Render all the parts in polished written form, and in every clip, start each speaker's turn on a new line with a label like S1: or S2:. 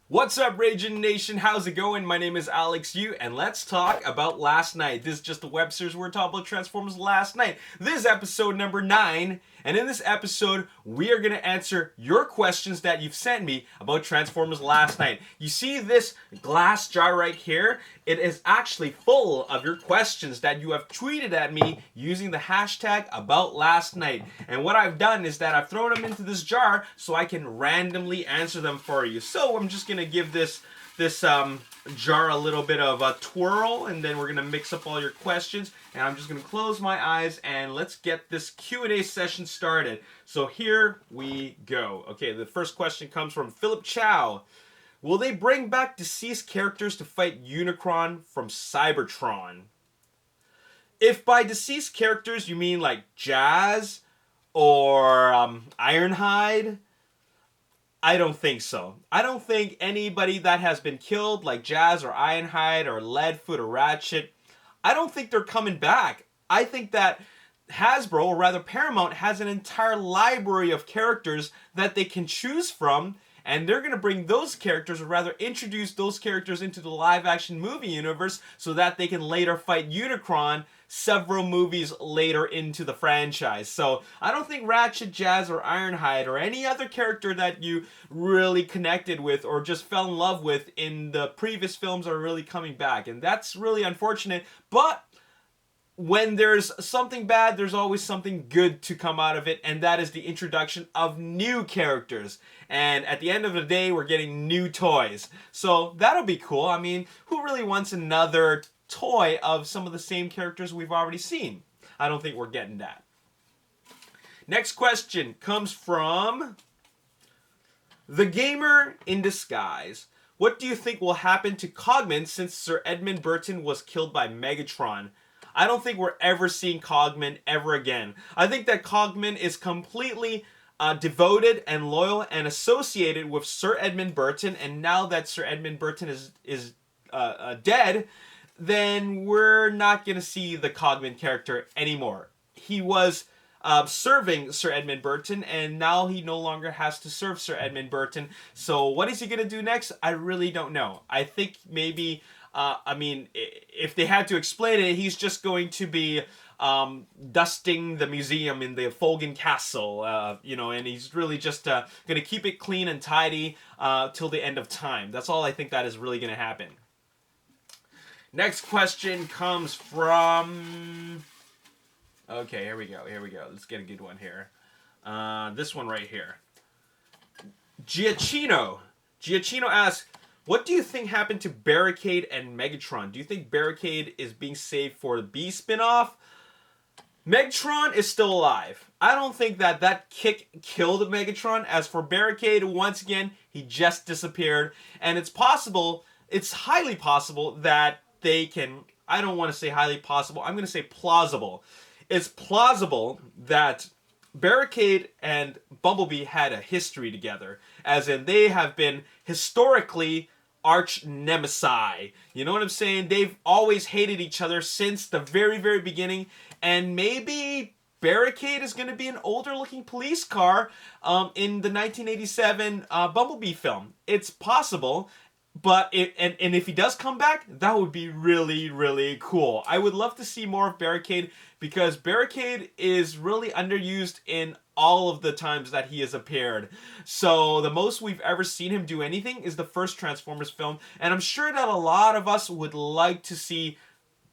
S1: What's up, Ragin Nation? How's it going? My name is Alex Yu, and let's talk about last night. This is just the web series we're talking about Transformers last night. This is episode number 9, and in this episode, we are going to answer your questions that you've sent me about Transformers last night. You see this glass jar right here? It is actually full of your questions that you have tweeted at me using the hashtag about last night. And what I've done is that I've thrown them into this jar so I can randomly answer them for you. So I'm just going to give this jar a little bit of a twirl, and then we're going to mix up all your questions. And I'm just going to close my eyes and let's get this Q&A session started. So here we go. Okay, the first question comes from Philip Chow. Will they bring back deceased characters to fight Unicron from Cybertron? If by deceased characters you mean like Jazz or Ironhide, I don't think so. I don't think anybody that has been killed like Jazz or Ironhide or Leadfoot or Ratchet, I don't think they're coming back. I think that Hasbro, or rather Paramount, has an entire library of characters that they can choose from, and they're going to bring those characters, or rather introduce those characters into the live-action movie universe so that they can later fight Unicron several movies later into the franchise. So I don't think Ratchet, Jazz, or Ironhide, or any other character that you really connected with or just fell in love with in the previous films are really coming back. And that's really unfortunate, but when there's something bad, there's always something good to come out of it, and that is the introduction of new characters. And at the end of the day, we're getting new toys. So that'll be cool. I mean, who really wants another toy of some of the same characters we've already seen? I don't think we're getting that. Next question comes from The Gamer in Disguise. What do you think will happen to Cogman since Sir Edmund Burton was killed by Megatron? I don't think we're ever seeing Cogman ever again. I think that Cogman is completely devoted and loyal and associated with Sir Edmund Burton, and now that Sir Edmund Burton is dead, then we're not going to see the Cogman character anymore. He was serving Sir Edmund Burton, and now he no longer has to serve Sir Edmund Burton. So what is he going to do next? I really don't know. I think maybe... if they had to explain it, he's just going to be dusting the museum in the Folgen Castle, and he's really just going to keep it clean and tidy till the end of time. That's all I think that is really going to happen. Next question comes from... Okay, here we go. Let's get a good one here. This one right here. Giacchino asks, what do you think happened to Barricade and Megatron? Do you think Barricade is being saved for the B spinoff? Megatron is still alive. I don't think that kick killed Megatron. As for Barricade, once again, he just disappeared. And it's highly possible that they can... I don't want to say highly possible. I'm going to say plausible. It's plausible that Barricade and Bumblebee had a history together. As in, they have been historically arch nemesis. You know what I'm saying? They've always hated each other since the very, very beginning. And maybe Barricade is going to be an older looking police car in the 1987 Bumblebee film. It's possible. But if he does come back, that would be really, really cool. I would love to see more of Barricade, because Barricade is really underused in all of the times that he has appeared. So the most we've ever seen him do anything is the first Transformers film, and I'm sure that a lot of us would like to see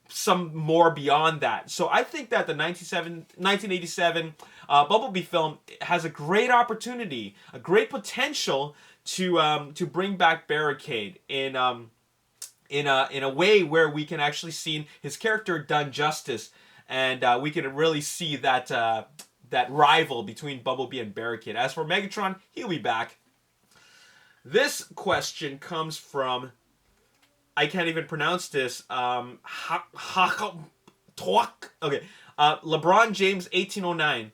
S1: some more beyond that. So I think that the 1987 Bumblebee film has a great opportunity, a great potential to bring back Barricade in a way where we can actually see his character done justice, and we can really see that rival between Bumblebee and Barricade. As for Megatron, he'll be back. This question comes from, I can't even pronounce this. Okay, LeBron James 1809.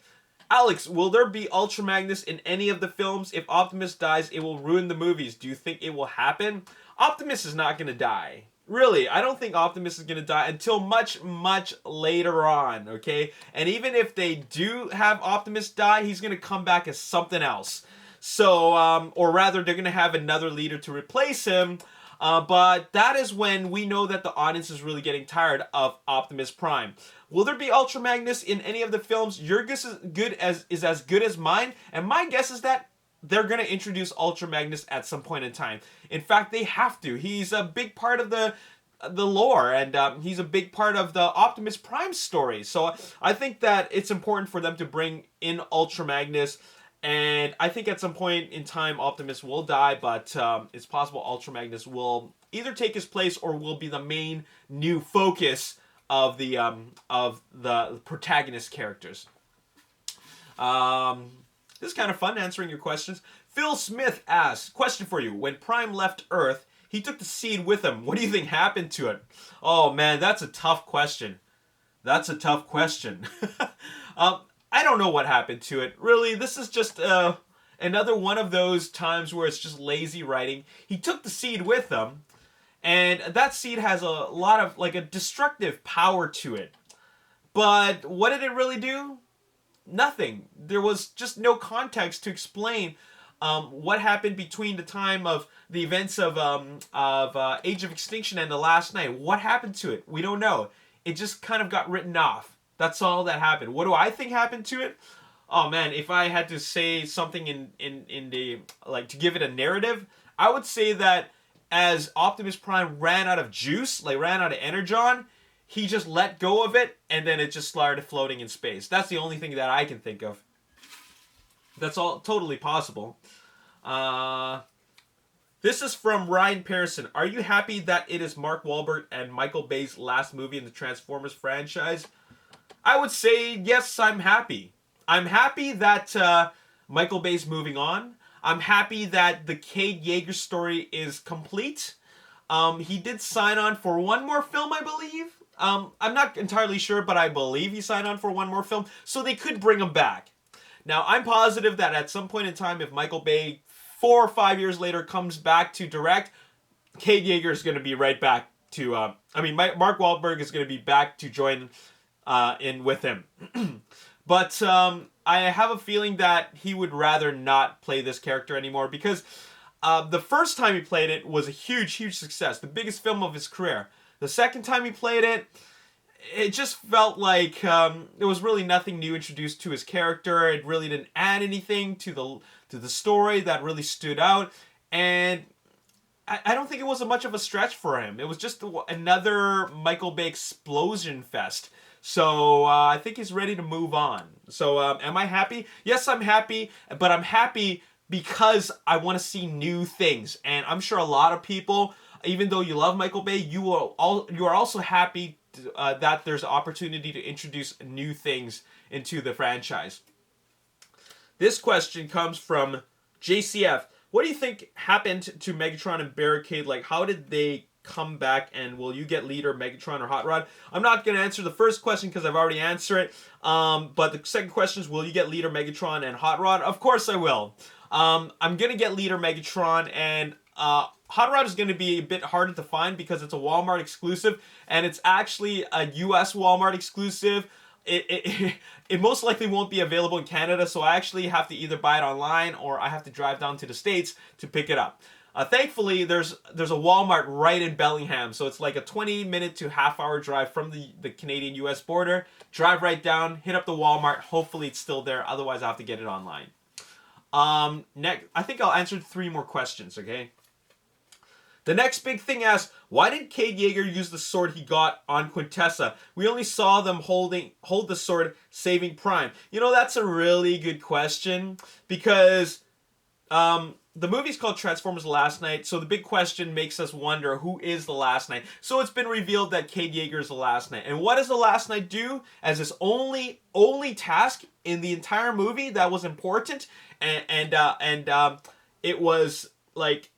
S1: Alex, will there be Ultra Magnus in any of the films? If Optimus dies, it will ruin the movies. Do you think it will happen? Optimus is not going to die. Really, I don't think Optimus is going to die until much, much later on, okay? And even if they do have Optimus die, he's going to come back as something else. So, or rather, they're going to have another leader to replace him. But that is when we know that the audience is really getting tired of Optimus Prime. Will there be Ultra Magnus in any of the films? Your guess is as good as mine, and my guess is that they're going to introduce Ultra Magnus at some point in time. In fact, they have to. He's a big part of the lore, and he's a big part of the Optimus Prime story. So I think that it's important for them to bring in Ultra Magnus. And I think at some point in time, Optimus will die, but it's possible Ultra Magnus will either take his place or will be the main new focus of the protagonist characters. This is kind of fun, answering your questions. Phil Smith asks, question for you. When Prime left Earth, he took the seed with him. What do you think happened to it? Oh, man, that's a tough question. That's a tough question. I don't know what happened to it. Really, this is just another one of those times where it's just lazy writing. He took the seed with him, and that seed has a lot of, like, a destructive power to it. But what did it really do? Nothing. There was just no context to explain what happened between the time of the events of Age of Extinction and The Last Night. What happened to it? We don't know. It just kind of got written off. That's all that happened. What do I think happened to it? Oh man, if I had to say something in the, like, to give it a narrative, I would say that as Optimus Prime ran out of juice, like ran out of energon, he just let go of it, and then it just started floating in space. That's the only thing that I can think of. That's all totally possible. This is from Ryan Pearson. Are you happy that it is Mark Wahlberg and Michael Bay's last movie in the Transformers franchise? I would say, yes, I'm happy. I'm happy that Michael Bay's moving on. I'm happy that the Cade Yeager story is complete. He did sign on for one more film, I believe. I'm not entirely sure, but I believe he signed on for one more film, so they could bring him back. Now, I'm positive that at some point in time, if Michael Bay 4 or 5 years later comes back to direct, Cade Yeager is going to be right back to... Mark Wahlberg is going to be back to join in with him. But I have a feeling that he would rather not play this character anymore, because the first time he played it was a huge, huge success. The biggest film of his career. The second time he played it, it just felt like there was really nothing new introduced to his character. It really didn't add anything to the story that really stood out. And I don't think it was much of a stretch for him. It was just another Michael Bay explosion fest. So I think he's ready to move on. So am I happy? Yes, I'm happy, but I'm happy because I want to see new things. And I'm sure a lot of people, even though you love Michael Bay, you are also happy that there's an opportunity to introduce new things into the franchise. This question comes from JCF. What do you think happened to Megatron and Barricade? Like, how did they come back, and will you get Leader, Megatron, or Hot Rod? I'm not going to answer the first question because I've already answered it. But the second question is, will you get Leader, Megatron, and Hot Rod? Of course I will. I'm going to get Leader, Megatron, and Hot Rod is going to be a bit harder to find because it's a Walmart exclusive, and it's actually a US Walmart exclusive. It most likely won't be available in Canada, so I actually have to either buy it online or I have to drive down to the States to pick it up. Thankfully, there's a Walmart right in Bellingham, so it's like a 20-minute to half-hour drive from the Canadian-US border. Drive right down, hit up the Walmart. Hopefully it's still there. Otherwise, I have to get it online. Next, I think I'll answer 3 more questions, okay? The next big thing asks, why did Cade Yeager use the sword he got on Quintessa? We only saw them hold the sword saving Prime. You know, that's a really good question, because the movie's called Transformers Last Night, so the big question makes us wonder, who is the Last Knight? So it's been revealed that Cade Yeager is the Last Knight. And what does the Last Knight do as his only task in the entire movie that was important? And it was like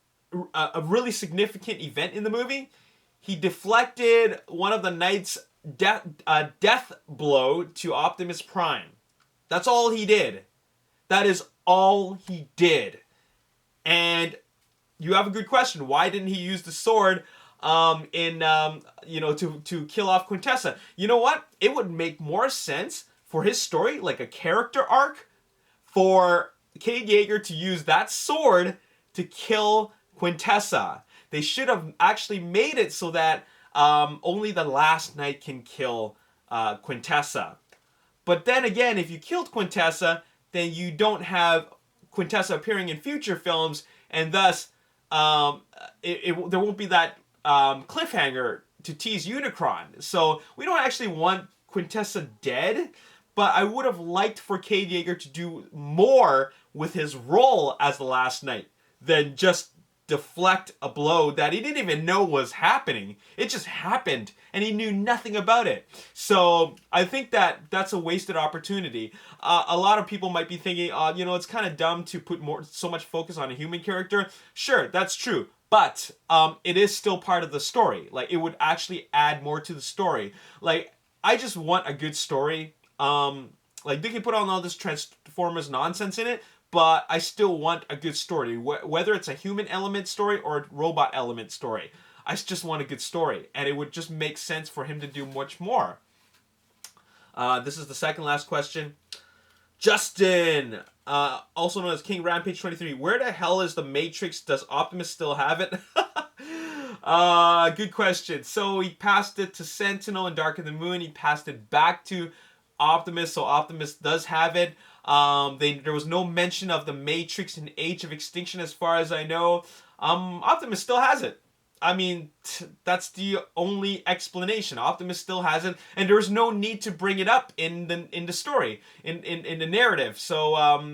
S1: a really significant event in the movie. He deflected one of the Knight's death blow to Optimus Prime. That's all he did. That is all he did. And you have a good question. Why didn't he use the sword to kill off Quintessa? You know what? It would make more sense for his story, like a character arc, for Cade Yeager to use that sword to kill Quintessa. They should have actually made it so that only the last knight can kill Quintessa. But then again, if you killed Quintessa, then you don't have Quintessa appearing in future films, and thus there won't be that cliffhanger to tease Unicron. So we don't actually want Quintessa dead, but I would have liked for Cade Yeager to do more with his role as the Last Knight than just deflect a blow that he didn't even know was happening. It just happened, and he knew nothing about it. So I think that that's a wasted opportunity. A lot of people might be thinking, it's kind of dumb to put so much focus on a human character. Sure, that's true. But it is still part of the story. Like, it would actually add more to the story. Like, I just want a good story. Like, they can put on all this Transformers nonsense in it, but I still want a good story. Whether it's a human element story or a robot element story. I just want a good story. And it would just make sense for him to do much more. This is the second last question. Justin, also known as King Rampage 23. Where the hell is the Matrix? Does Optimus still have it? Good question. So he passed it to Sentinel in Dark of the Moon. He passed it back to Optimus. So Optimus does have it. There was no mention of the Matrix in Age of Extinction as far as I know. Optimus still has it. I mean, that's the only explanation. Optimus still has it, and there's no need to bring it up in the story, in the narrative. So,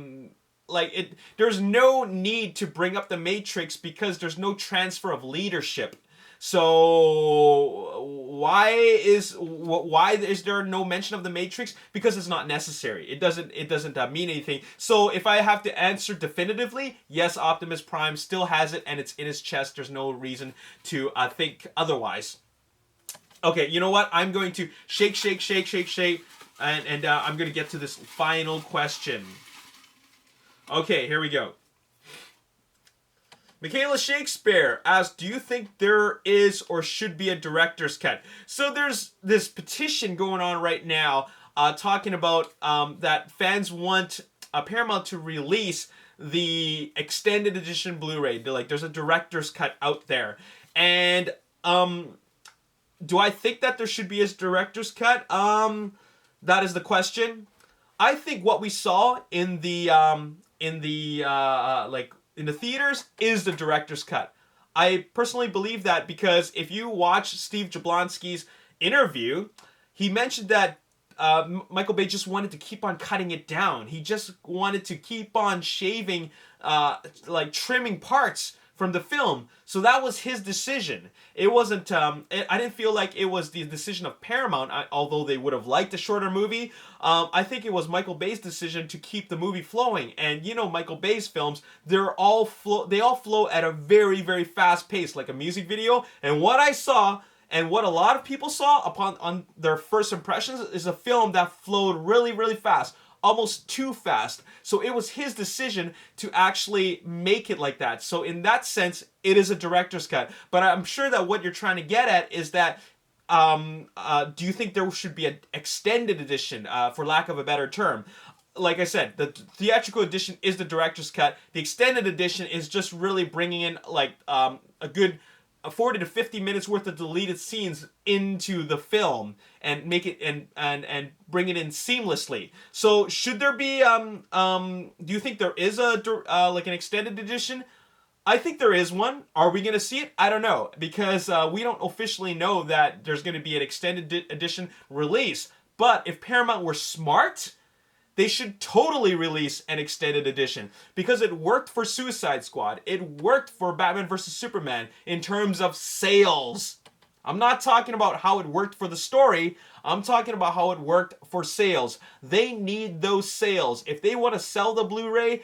S1: there's no need to bring up the Matrix because there's no transfer of leadership. So why is there no mention of the Matrix? Because it's not necessary. It doesn't mean anything. So if I have to answer definitively, yes, Optimus Prime still has it and it's in his chest. There's no reason to think otherwise. Okay, you know what? I'm going to shake, and I'm going to get to this final question. Okay, here we go. Michaela Shakespeare asks, do you think there is or should be a director's cut? So there's this petition going on right now talking about that fans want Paramount to release the extended edition Blu-ray. There's a director's cut out there. And do I think that there should be a director's cut? That is the question. I think what we saw in the theaters is the director's cut. I personally believe that because if you watch Steve Jablonsky's interview, he mentioned that Michael Bay just wanted to keep on cutting it down. He just wanted to keep on shaving, trimming parts from the film. So that was his decision. It wasn't, I didn't feel like it was the decision of Paramount, although they would have liked a shorter movie. I think it was Michael Bay's decision to keep the movie flowing. And Michael Bay's films, they all flow at a very, very fast pace, like a music video. And what I saw, and what a lot of people saw on their first impressions, is a film that flowed really, really fast. Almost too fast. So it was his decision to actually make it like that. So in that sense, it is a director's cut. But I'm sure that what you're trying to get at is that do you think there should be an extended edition, for lack of a better term? Like I said, the theatrical edition is the director's cut. The extended edition is just really bringing in a good 40 to 50 minutes worth of deleted scenes into the film and make it and bring it in seamlessly. So should there be do you think there is an extended edition? I think there is one. Are we going to see it? I don't know, because we don't officially know that there's going to be an extended edition release. But if Paramount were smart, they should totally release an extended edition, because it worked for Suicide Squad. It worked for Batman vs. Superman in terms of sales. I'm not talking about how it worked for the story. I'm talking about how it worked for sales. They need those sales. If they want to sell the Blu-ray,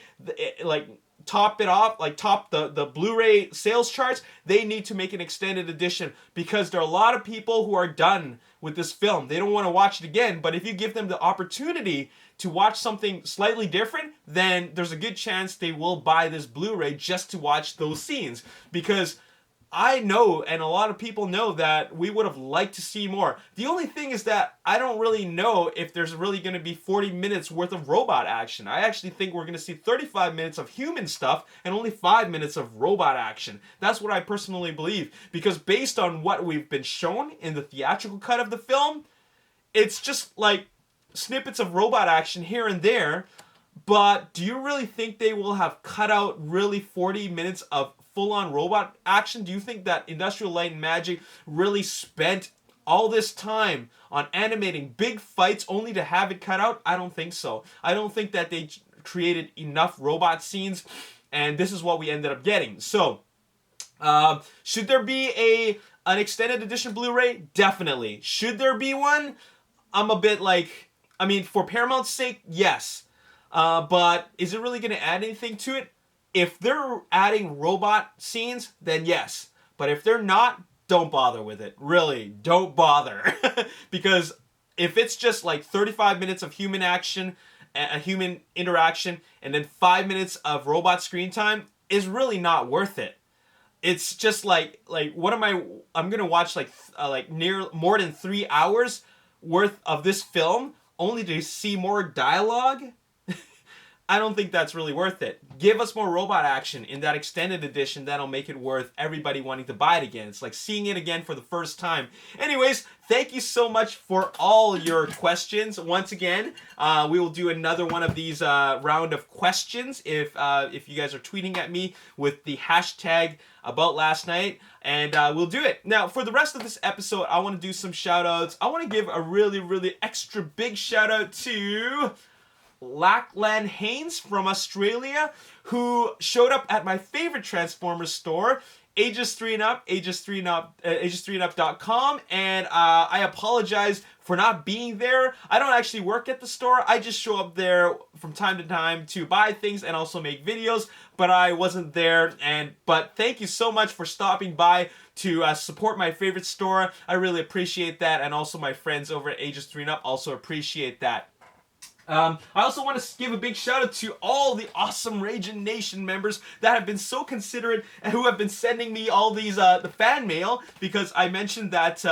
S1: top it off, top the Blu-ray sales charts, they need to make an extended edition, because there are a lot of people who are done with this film. They don't want to watch it again, but if you give them the opportunity to watch something slightly different, then there's a good chance they will buy this Blu-ray just to watch those scenes. Because I know, and a lot of people know, that we would have liked to see more. The only thing is that I don't really know if there's really going to be 40 minutes worth of robot action. I actually think we're going to see 35 minutes of human stuff and only 5 minutes of robot action. That's what I personally believe, because based on what we've been shown in the theatrical cut of the film, it's just like snippets of robot action here and there. But do you really think they will have cut out really 40 minutes of full-on robot action? Do you think that Industrial Light and Magic really spent all this time on animating big fights only to have it cut out? I don't think so. I don't think that they created enough robot scenes, and this is what we ended up getting. So, should there be an extended edition Blu-ray? Definitely. Should there be one? I'm a bit like, I mean, for Paramount's sake, yes. But is it really going to add anything to it? If they're adding robot scenes, then yes. But if they're not, don't bother with it. Really, don't bother. Because if it's just like 35 minutes of human action, a human interaction, and then 5 minutes of robot screen time, is really not worth it. It's just like what am I'm gonna watch like near more than 3 hours worth of this film only to see more dialogue? I don't think that's really worth it. Give us more robot action in that extended edition. That'll make it worth everybody wanting to buy it again. It's like seeing it again for the first time. Anyways, thank you so much for all your questions. Once again, we will do another one of these round of questions if you guys are tweeting at me with the hashtag about last night, and we'll do it. Now, for the rest of this episode, I want to do some shout-outs. I want to give a really, really extra big shout-out to Lachlan Haynes from Australia, who showed up at my favorite Transformers store, Ages 3 and Up, ages3andup.com, and I apologize for not being there. I don't actually work at the store. I just show up there from time to time to buy things and also make videos, but I wasn't there. But thank you so much for stopping by to support my favorite store. I really appreciate that, and also my friends over at Ages 3 and Up also appreciate that. I also want to give a big shout out to all the awesome Ragin Nation members that have been so considerate and who have been sending me all these the fan mail, because I mentioned that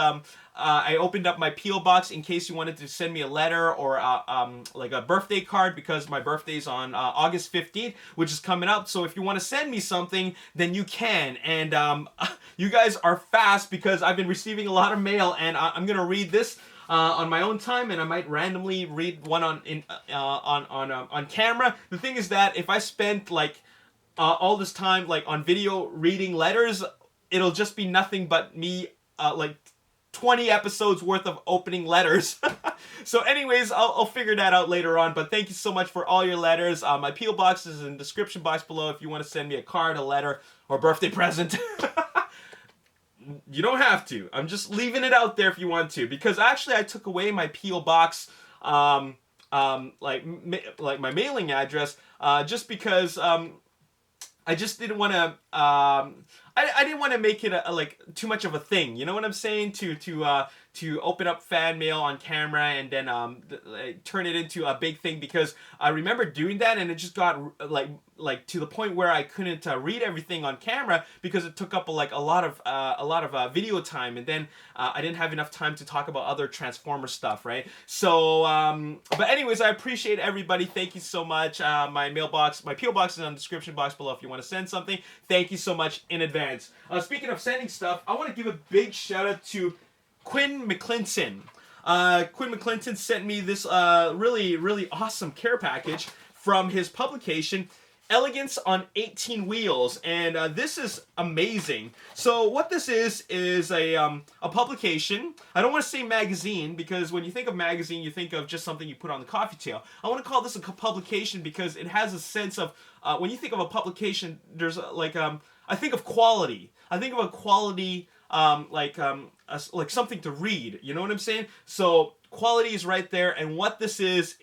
S1: I opened up my P.O. box in case you wanted to send me a letter or like a birthday card, because my birthday's on August 15th, which is coming up. So if you want to send me something, then you can. And you guys are fast, because I've been receiving a lot of mail, and I'm gonna read this on my own time, and I might randomly read one on camera. The thing is that if I spent like all this time like on video reading letters, it'll just be nothing but me like 20 episodes worth of opening letters. So anyways, I'll figure that out later on, but thank you so much for all your letters. My P.O. box is in the description box below if you want to send me a card, a letter, or birthday present. You don't have to. I'm just leaving it out there if you want to, because actually I took away my P.O. box, like my mailing address, just because I just didn't want to. I didn't want to make it like too much of a thing. You know what I'm saying? To open up fan mail on camera and then turn it into a big thing, because I remember doing that and it just got like to the point where I couldn't read everything on camera, because it took up a lot of video time, and then I didn't have enough time to talk about other Transformer stuff, right? So but anyways, I appreciate everybody. Thank you so much. My mailbox, my P.O. box is in the description box below if you want to send something. Thank you so much in advance. Speaking of sending stuff, I want to give a big shout out to Quinn McClinton. Quinn McClinton sent me this really, really awesome care package from his publication, Elegance on 18 Wheels, and this is amazing. So what this is a publication. I don't want to say magazine, because when you think of magazine, you think of just something you put on the coffee table. I want to call this a publication because it has a sense of, when you think of a publication, there's I think of quality. I think of a quality, like something to read. You know what I'm saying? So quality is right there, and what this is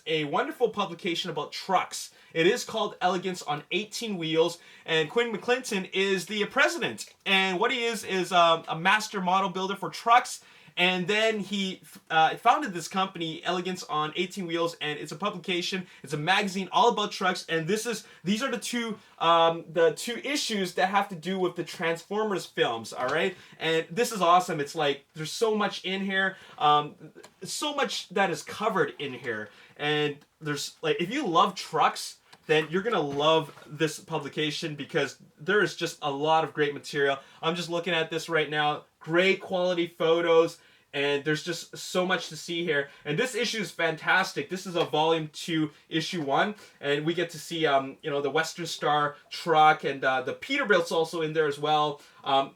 S1: a wonderful publication about trucks. It is called Elegance on 18 Wheels, and Quinn McClinton is the president. And what he is a master model builder for trucks, And then he founded this company, Elegance on 18 Wheels, and it's a publication. It's a magazine all about trucks. And these are the two issues that have to do with the Transformers films. All right, and this is awesome. It's like there's so much in here, so much that is covered in here, and there's like if you love trucks, then you're gonna love this publication because there is just a lot of great material. I'm just looking at this right now. Great quality photos, and there's just so much to see here. And this issue is fantastic. This is a volume 2, issue 1, and we get to see the Western Star truck, and the Peterbilt's also in there as well.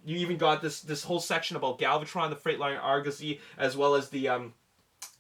S1: You even got this whole section about Galvatron, the Freightliner Argosy, as well as the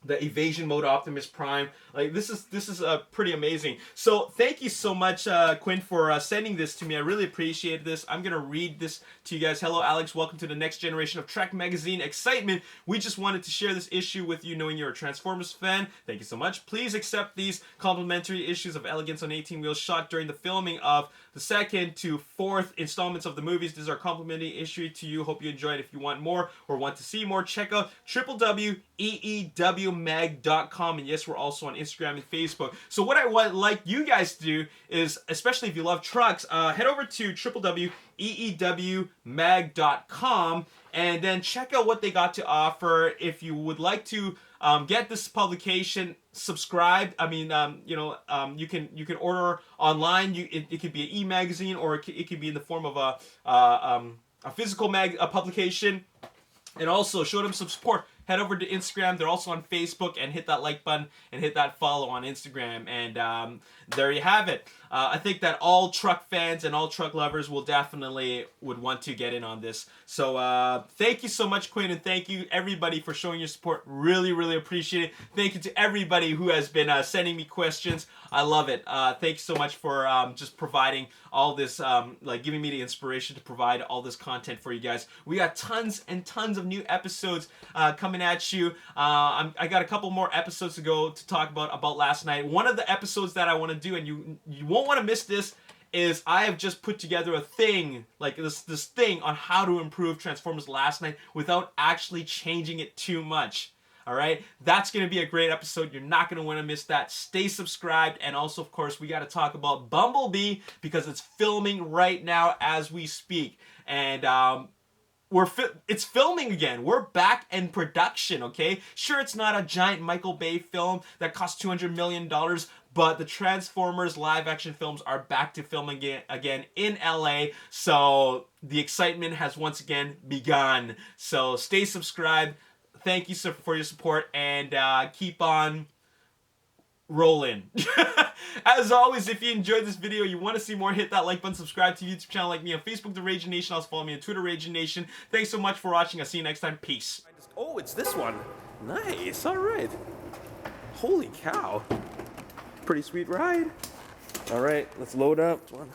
S1: evasion mode Optimus Prime. Like this is pretty amazing. So thank you so much, Quinn, for sending this to me. I really appreciate this. I'm gonna read this to you guys. Hello, Alex. Welcome to the next generation of Trek Magazine excitement. We just wanted to share this issue with you, knowing you're a Transformers fan. Thank you so much. Please accept these complimentary issues of Elegance on 18 Wheels shot during the filming of the 2nd to 4th installments of the movies. This is our complimentary issue to you. Hope you enjoyed. If you want more or want to see more, check out www.eewmag.com. And yes, we're also on Instagram and Facebook. So what I would like you guys to do is, especially if you love trucks, head over to www.eewmag.com and then check out what they got to offer. If you would like to get this publication, subscribe. I mean, you can order online. It could be an e-magazine, or it could be in the form of a physical publication. And also show them some support. Head over to Instagram. They're also on Facebook, and hit that like button and hit that follow on Instagram. And there you have it. I think that all truck fans and all truck lovers would want to get in on this. So thank you so much, Quinn, and thank you everybody for showing your support. Really, really appreciate it. Thank you to everybody who has been sending me questions. I love it. Thanks so much for just providing all this, giving me the inspiration to provide all this content for you guys. We got tons and tons of new episodes coming at you. I got a couple more episodes to go to talk about last night. One of the episodes that I want to do, and you won't want to miss this, is I have just put together a thing, like this thing on how to improve Transformers Last Night without actually changing it too much. All right, that's going to be a great episode. You're not going to want to miss that. Stay subscribed. And also, of course, we got to talk about Bumblebee because it's filming right now as we speak. And it's filming again. We're back in production, okay? Sure, it's not a giant Michael Bay film that cost $200 million, but the Transformers live-action films are back to filming again in LA. So the excitement has once again begun. So stay subscribed. Thank you for your support, and keep on rolling. As always, if you enjoyed this video, you want to see more, hit that like button, subscribe to YouTube channel like me on Facebook, The Ragin Nation. Also follow me on Twitter, Ragin Nation. Thanks so much for watching. I'll see you next time. Peace.
S2: Oh, it's this one. Nice. All right. Holy cow. Pretty sweet ride. All right, let's load up. One.